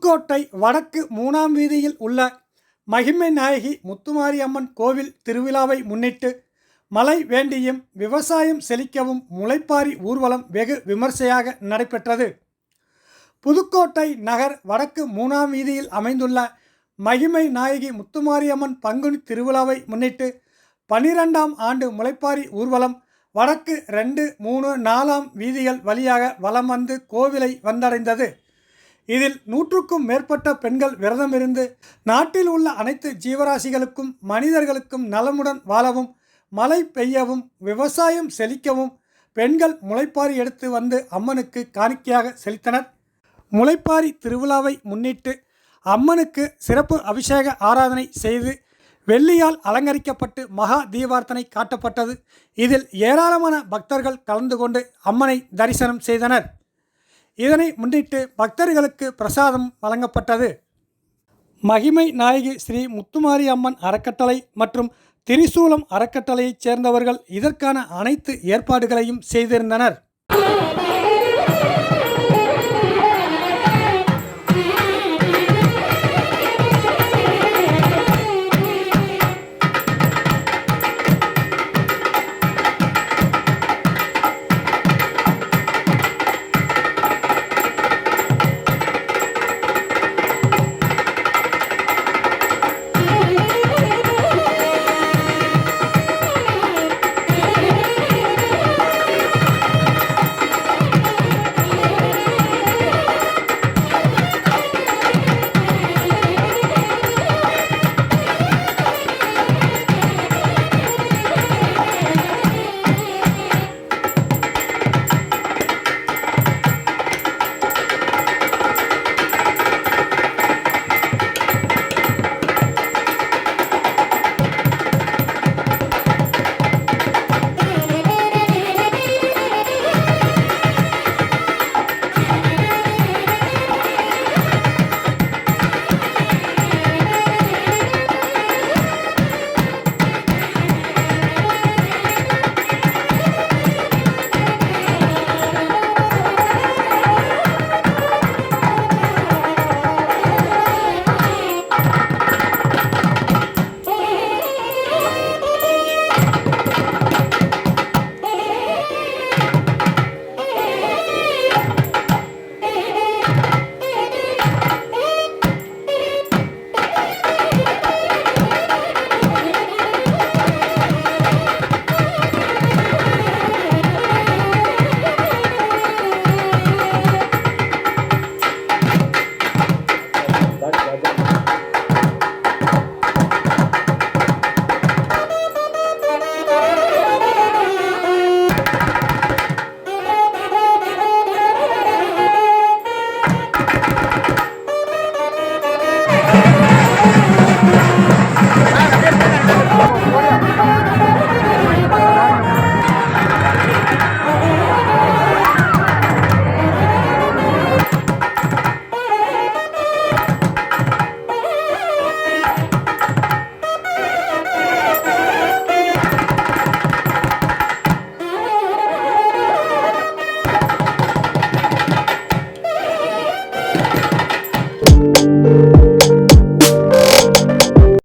புதுக்கோட்டை வடக்கு 3ஆம் வீதியில் உள்ள மகிமை நாயகி முத்துமாரியம்மன் கோவில் திருவிழாவை முன்னிட்டு மழை வேண்டியும் விவசாயம் செழிக்கவும் முளைப்பாரி ஊர்வலம் வெகு விமர்சையாக நடைபெற்றது. புதுக்கோட்டை நகர் வடக்கு 3ஆம் வீதியில் அமைந்துள்ள மகிமை நாயகி முத்துமாரியம்மன் பங்குனி திருவிழாவை முன்னிட்டு 12ஆம் ஆண்டு முளைப்பாரி ஊர்வலம் வடக்கு 2, 3, 4ஆம் வீதிகள் வழியாக வலம் வந்து கோவிலை வந்தடைந்தது. இதில் 100க்கும் மேற்பட்ட பெண்கள் விரதமிருந்து நாட்டில் உள்ள அனைத்து ஜீவராசிகளுக்கும் மனிதர்களுக்கும் நலமுடன் வாழவும் மழை பெய்யவும் விவசாயம் செழிக்கவும் பெண்கள் முளைப்பாரி எடுத்து வந்து அம்மனுக்கு காணிக்கையாக செலுத்தினர். முளைப்பாரி திருவிழாவை முன்னிட்டு அம்மனுக்கு சிறப்பு அபிஷேக ஆராதனை செய்து வெள்ளியால் அலங்கரிக்கப்பட்டு மகா தீபார்த்தனை காட்டப்பட்டது. இதில் ஏராளமான பக்தர்கள் கலந்து கொண்டு அம்மனை தரிசனம் செய்தனர். இதனை முன்னிட்டு பக்தர்களுக்கு பிரசாதம் வழங்கப்பட்டது. மகிமை நாயகி ஸ்ரீ முத்துமாரி அம்மன் அறக்கட்டளை மற்றும் திரிசூலம் அறக்கட்டளையைச் சேர்ந்தவர்கள் இதற்கான அனைத்து ஏற்பாடுகளையும் செய்திருந்தனர்.